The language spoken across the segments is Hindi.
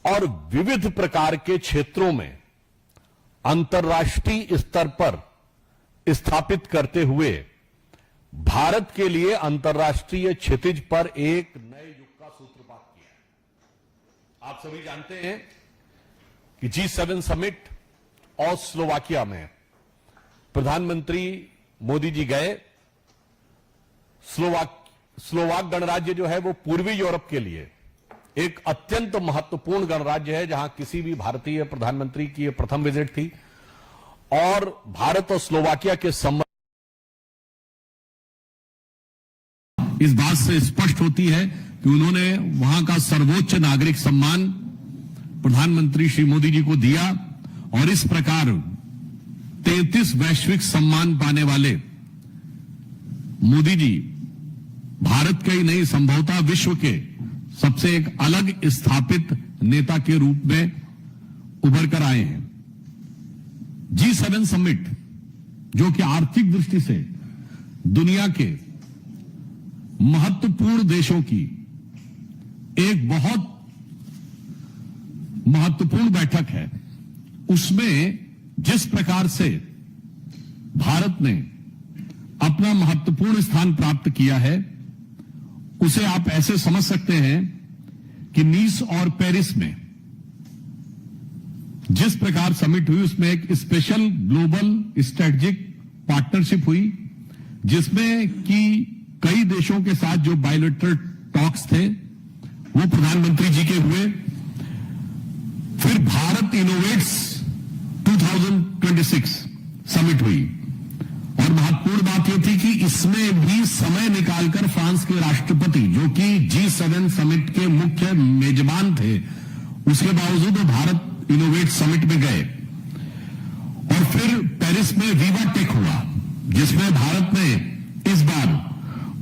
और विविध प्रकार के क्षेत्रों में अंतर्राष्ट्रीय स्तर पर स्थापित करते हुए भारत के लिए अंतर्राष्ट्रीय क्षितिज पर एक नए युग का सूत्रपात किया है। आप सभी जानते हैं कि G7 समिट और स्लोवाकिया में प्रधानमंत्री मोदी जी गए। स्लोवाक गणराज्य जो है वो पूर्वी यूरोप के लिए एक अत्यंत महत्वपूर्ण गणराज्य है, जहां किसी भी भारतीय प्रधानमंत्री की यह प्रथम विजिट थी और भारत और स्लोवाकिया के संबंध इस बात से स्पष्ट होती है कि उन्होंने वहां का सर्वोच्च नागरिक सम्मान प्रधानमंत्री श्री मोदी जी को दिया और इस प्रकार 33 वैश्विक सम्मान पाने वाले मोदी जी भारत के ही नहीं संभवतः विश्व के सबसे एक अलग स्थापित नेता के रूप में उभर कर आए हैं। G7 समिट जो कि आर्थिक दृष्टि से दुनिया के महत्वपूर्ण देशों की एक बहुत महत्वपूर्ण बैठक है, उसमें जिस प्रकार से भारत ने अपना महत्वपूर्ण स्थान प्राप्त किया है उसे आप ऐसे समझ सकते हैं कि नीस और पेरिस में जिस प्रकार समिट हुई उसमें एक स्पेशल ग्लोबल स्ट्रेटेजिक पार्टनरशिप हुई, जिसमें कि कई देशों के साथ जो बायलैटरल टॉक्स थे वो प्रधानमंत्री जी के हुए। फिर भारत इनोवेट्स 2026 समिट हुई और महत्वपूर्ण बात यह थी कि इसमें भी समय निकालकर फ्रांस के राष्ट्रपति जो कि G7 समिट के मुख्य मेजबान थे, उसके बावजूद भारत इनोवेट समिट में गए। और फिर पेरिस में विवा टेक हुआ, जिसमें भारत ने इस बार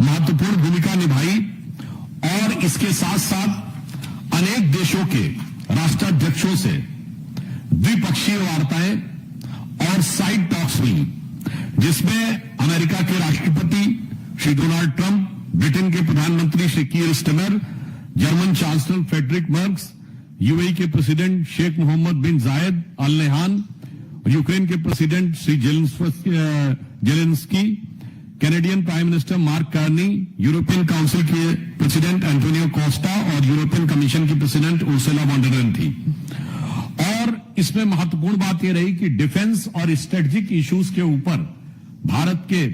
महत्वपूर्ण भूमिका निभाई और इसके साथ साथ अनेक देशों के राष्ट्राध्यक्षों से द्विपक्षीय वार्ताएं और साइड टॉक्स हुई, जिसमें अमेरिका के राष्ट्रपति श्री डोनाल्ड ट्रंप, ब्रिटेन के प्रधानमंत्री Shri Keir Starmer, German chancellor Friedrich Merz, UAE के president Sheikh Mohammed bin Zayed al Nahyan, Ukraine के president Shri Zelensky, Canadian prime minister Mark Carney, European council के प्रेसिडेंट एंटोनियो कोस्टा और यूरोपियन कमीशन की president Ursula von der Leyen थी। और इसमें महत्वपूर्ण बात यह रही कि डिफेंस और स्ट्रेटेजिक इश्यूज के ऊपर भारत के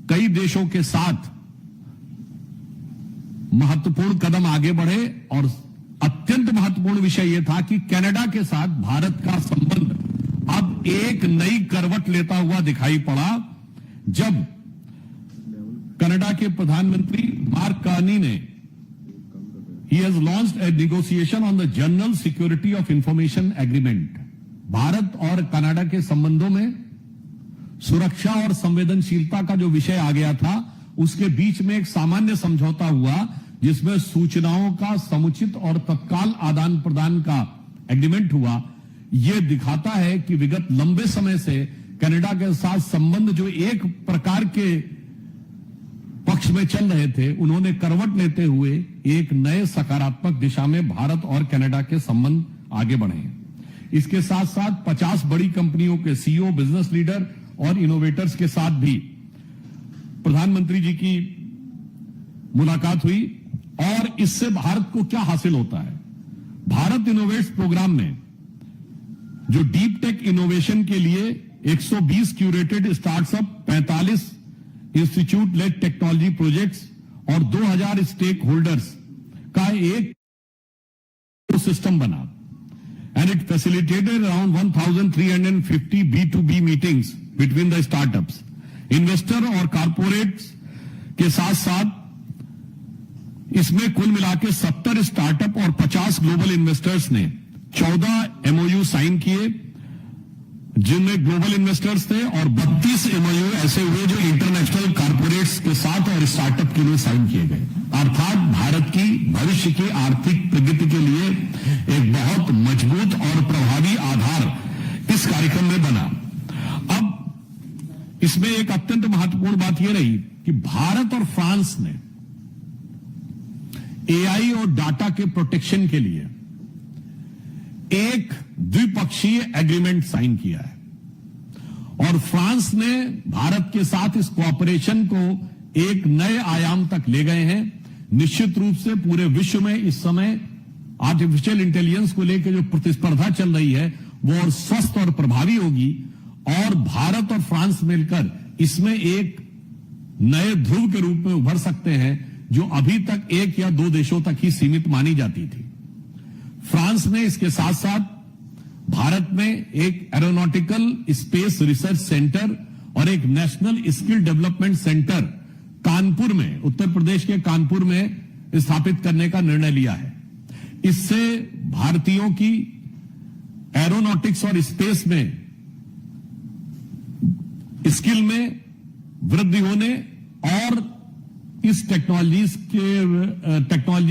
कई देशों के साथ महत्वपूर्ण कदम आगे बढ़े और अत्यंत महत्वपूर्ण विषय यह था कि कनाडा के साथ भारत का संबंध अब एक नई करवट लेता हुआ दिखाई पड़ा, जब कनाडा के प्रधानमंत्री मार्क कार्नी ने He has launched a negotiation on the General Security of Information Agreement. Bharat और कनाडा के संबंधों में सुरक्षा और संवेदनशीलता का जो विषय आ गया था, उसके बीच में एक सामान्य समझौता हुआ जिसमें सूचनाओं का समुचित और तत्काल आदान प्रदान का एग्रीमेंट हुआ। यह दिखाता है कि विगत लंबे समय से कनाडा के साथ संबंध जो एक प्रकार के पक्ष में चल रहे थे, उन्होंने करवट लेते हुए एक नए सकारात्मक दिशा में भारत और कनाडा के संबंध आगे बढ़े हैं। इसके साथ साथ 50 बड़ी कंपनियों के सीईओ, बिजनेस लीडर और इनोवेटर्स के साथ भी प्रधानमंत्री जी की मुलाकात हुई। और इससे भारत को क्या हासिल होता है? भारत इनोवेट्स प्रोग्राम में जो डीप टेक इनोवेशन के लिए 120 curated startup, 45 institute led technology projects और 2000 स्टेक होल्डर्स का एक सिस्टम बना and it facilitated around 1350 B2B meetings between the startups, investor और कारपोरेट्स के साथ साथ इसमें कुल मिलाकर 70 स्टार्टअप और 50 ग्लोबल इन्वेस्टर्स ने 14 MOU साइन किए, जिनमें ग्लोबल इन्वेस्टर्स थे, और 32 MOU ऐसे हुए जो इंटरनेशनल कारपोरेट्स के साथ और स्टार्टअप के लिए साइन किए गए। अर्थात भारत की भविष्य की आर्थिक प्रगति के लिए एक बहुत मजबूत और प्रभावी आधार इस कार्यक्रम में बना। अब इसमें एक अत्यंत महत्वपूर्ण बात यह रही कि भारत और फ्रांस ने AI और डाटा के प्रोटेक्शन के लिए एक द्विपक्षीय एग्रीमेंट साइन किया है और फ्रांस ने भारत के साथ इस कोऑपरेशन को एक नए आयाम तक ले गए हैं। निश्चित रूप से पूरे विश्व में इस समय आर्टिफिशियल इंटेलिजेंस को लेकर जो प्रतिस्पर्धा चल रही है वो और स्वस्थ और प्रभावी होगी और भारत और फ्रांस मिलकर इसमें एक नए ध्रुव के रूप में उभर सकते हैं जो अभी तक एक या दो देशों तक ही सीमित मानी जाती थी। फ्रांस ने इसके साथ साथ भारत में एक एरोनॉटिकल स्पेस रिसर्च सेंटर और एक national skill development centre Kanpur में, उत्तर प्रदेश के कानपुर में स्थापित करने का निर्णय लिया है। इससे भारतीयों की एरोनॉटिक्स और स्पेस में स्किल में वृद्धि होने और इस टेक्नोलॉजी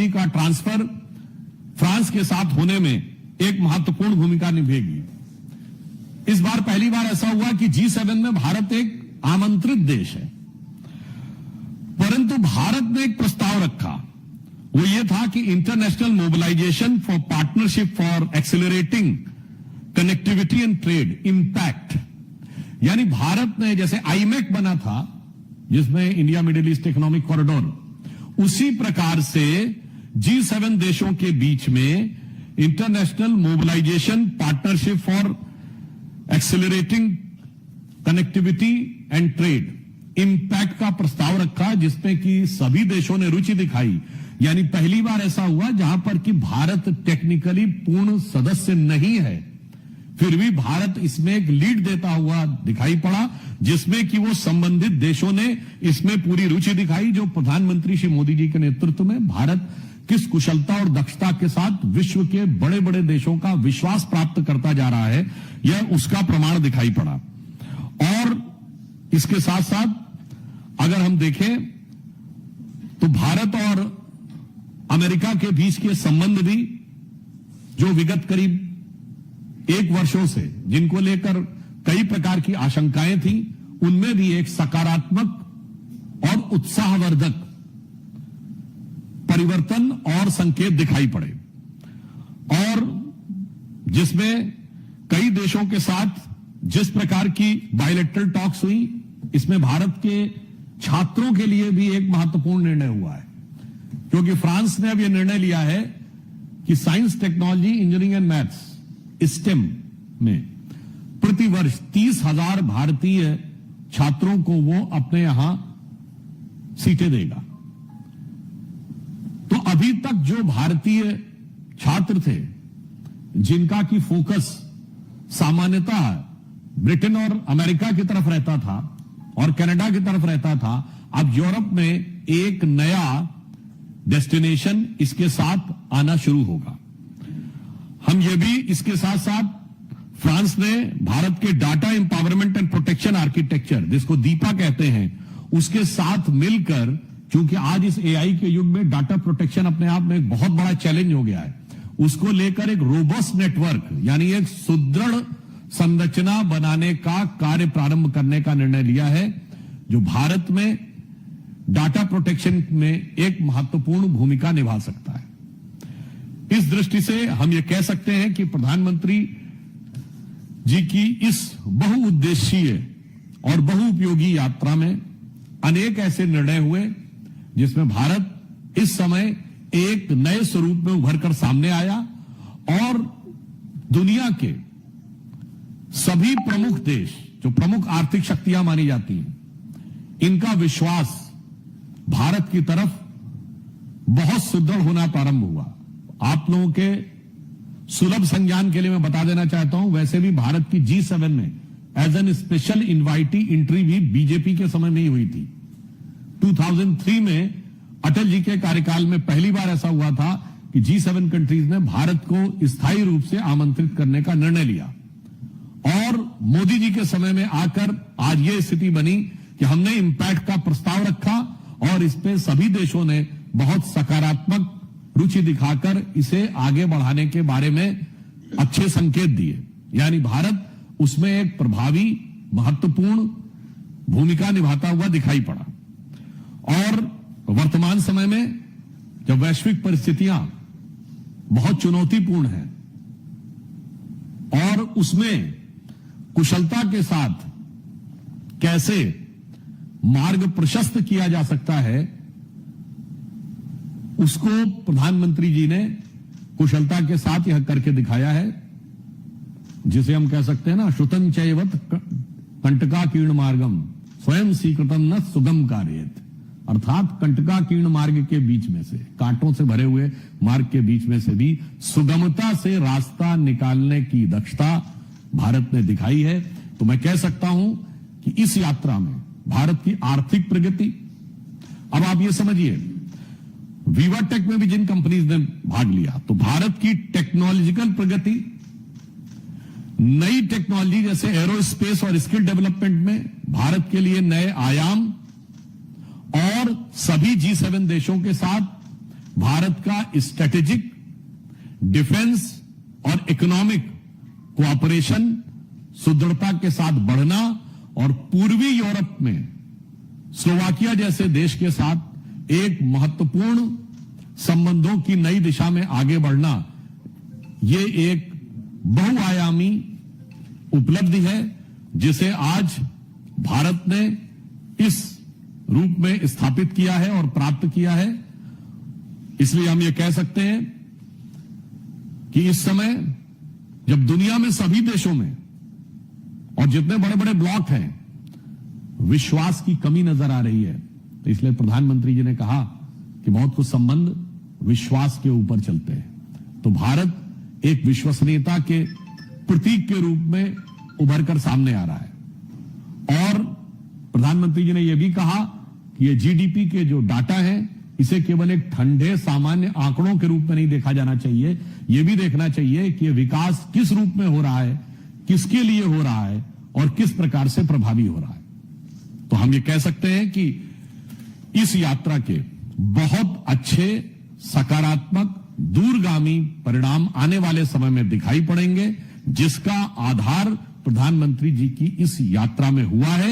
का ट्रांसफर फ्रांस के साथ होने में एक महत्वपूर्ण भूमिका निभाएगी। इस बार पहली बार ऐसा हुआ कि G7 में भारत एक आमंत्रित देश है, परंतु भारत ने एक प्रस्ताव रखा, वो ये था कि international mobilisation for partnership for accelerating connectivity and trade impact, यानी भारत ने जैसे आईमेक बना था जिसमें India Middle East economic corridor, उसी प्रकार से G7 देशों के बीच में international mobilisation partnership for accelerating connectivity and trade impact का प्रस्ताव रखा, जिसमें कि सभी देशों ने रुचि दिखाई। यानी पहली बार ऐसा हुआ जहां पर कि भारत टेक्निकली पूर्ण सदस्य नहीं है, फिर भी भारत इसमें एक लीड देता हुआ दिखाई पड़ा, जिसमें कि वो संबंधित देशों ने इसमें पूरी रुचि दिखाई। जो प्रधानमंत्री श्री मोदी जी के नेतृत्व में भारत किस कुशलता और दक्षता के साथ विश्व के बड़े बड़े देशों का विश्वास प्राप्त करता जा रहा है, यह उसका प्रमाण दिखाई पड़ा। और इसके साथ साथ अगर हम देखें तो भारत और अमेरिका के बीच के संबंध भी जो विगत करीब 1 वर्षों से जिनको लेकर कई प्रकार की आशंकाएं थी, उनमें भी एक सकारात्मक और उत्साहवर्धक परिवर्तन और संकेत दिखाई पड़े, और जिसमें कई देशों के साथ जिस प्रकार की बायलैटरल टॉक्स हुई, इसमें भारत के छात्रों के लिए भी एक महत्वपूर्ण निर्णय हुआ है, क्योंकि फ्रांस ने अब यह निर्णय लिया है कि science, technology, engineering and maths stem में प्रतिवर्ष 30,000 भारतीय छात्रों को वो अपने यहां सीटें देगा। तो अभी तक जो भारतीय छात्र थे जिनका की फोकस सामान्यतः ब्रिटेन और अमेरिका की तरफ रहता था और कनाडा की तरफ रहता था, अब यूरोप में एक नया डेस्टिनेशन इसके साथ आना शुरू होगा। हम ये भी इसके साथ साथ फ्रांस ने भारत के data empowerment and protection architecture, जिसको दीपा कहते हैं, उसके साथ मिलकर, क्योंकि आज इस एआई के युग में डाटा प्रोटेक्शन अपने आप में एक बहुत बड़ा चैलेंज हो गया है, उसको लेकर एक रोबस्ट नेटवर्क यानी एक सुदृढ़ संरचना बनाने का कार्य प्रारंभ करने का निर्णय लिया है, जो भारत में डाटा प्रोटेक्शन में एक महत्वपूर्ण भूमिका निभा सकता है। इस दृष्टि से हम ये कह सकते हैं कि प्रधानमंत्री जी की इस बहुउद्देशीय और बहुउपयोगी यात्रा में अनेक ऐसे निर्णय हुए जिसमें भारत इस समय एक नए स्वरूप में उभरकर सामने आया और दुनिया के सभी प्रमुख देश, जो प्रमुख आर्थिक शक्तियां मानी जाती हैं, इनका विश्वास भारत की तरफ बहुत सुदृढ़ होना प्रारंभ हुआ। आप लोगों के सुलभ संज्ञान के लिए मैं बता देना चाहता हूं, वैसे भी भारत की G7 में as an special invitee entry भी बीजेपी के समय में ही हुई थी। 2003 में अटल जी के कार्यकाल में पहली बार ऐसा हुआ था कि G7 कंट्रीज ने भारत को स्थायी रूप से आमंत्रित करने का निर्णय लिया, और मोदी जी के समय में आकर आज ये स्थिति बनी कि हमने इंपैक्ट का प्रस्ताव रखा और इस पे सभी देशों ने बहुत सकारात्मक रुचि दिखाकर इसे आगे बढ़ाने के बारे में अच्छे संकेत दिए। यानी भारत उसमें एक प्रभावी, महत्वपूर्ण भूमिका निभाता हुआ दिखाई पड़ा। और वर्तमान समय में जब वैश्विक परिस्थितियां बहुत चुनौतीपूर्ण हैं, और उसमें कुशलता के साथ कैसे मार्ग प्रशस्त किया जा सकता है, उसको प्रधानमंत्री जी ने कुशलता के साथ यह करके दिखाया है, जिसे हम कह सकते हैं ना, श्रुतं चैवत कंटकाकीर्ण मार्गम स्वयं स्वीकृतम न सुगम कार्येत। अर्थात कंटकाकीर्ण मार्ग के बीच में से, कांटों से भरे हुए मार्ग के बीच में से भी सुगमता से रास्ता निकालने की दक्षता भारत ने दिखाई है। तो मैं कह सकता हूं कि इस यात्रा में भारत की आर्थिक प्रगति, अब आप ये समझिए, वीवाटेक में भी जिन कंपनीज ने भाग लिया, तो भारत की टेक्नोलॉजिकल प्रगति, नई टेक्नोलॉजी जैसे एरोस्पेस और स्किल डेवलपमेंट में भारत के लिए नए आयाम, और सभी G7 देशों के साथ भारत का स्ट्रेटेजिक, डिफेंस और इकोनॉमिक कोऑपरेशन सुदृढ़ता के साथ बढ़ना, और पूर्वी यूरोप में स्लोवाकिया जैसे देश के साथ एक महत्वपूर्ण संबंधों की नई दिशा में आगे बढ़ना, ये एक बहुआयामी उपलब्धि है जिसे आज भारत ने इस रूप में स्थापित किया है और प्राप्त किया है। इसलिए हम ये कह सकते हैं कि इस समय जब दुनिया में सभी देशों में और जितने बड़े बड़े ब्लॉक हैं, विश्वास की कमी नजर आ रही है, तो इसलिए प्रधानमंत्री जी ने कहा कि बहुत कुछ संबंध विश्वास के ऊपर चलते हैं। तो भारत एक विश्वसनीयता के प्रतीक के रूप में उभर कर सामने आ रहा है। और प्रधानमंत्री जी ने यह भी कहा कि ये जीडीपी के जो डाटा है, इसे केवल एक ठंडे सामान्य आंकड़ों के रूप में नहीं देखा जाना चाहिए, यह भी देखना चाहिए कि यह विकास किस रूप में हो रहा है, किसके लिए हो रहा है और किस प्रकार से प्रभावी हो रहा है। तो हम ये कह सकते हैं कि इस यात्रा के बहुत अच्छे, सकारात्मक, दूरगामी परिणाम आने वाले समय में दिखाई पड़ेंगे, जिसका आधार प्रधानमंत्री जी की इस यात्रा में हुआ है।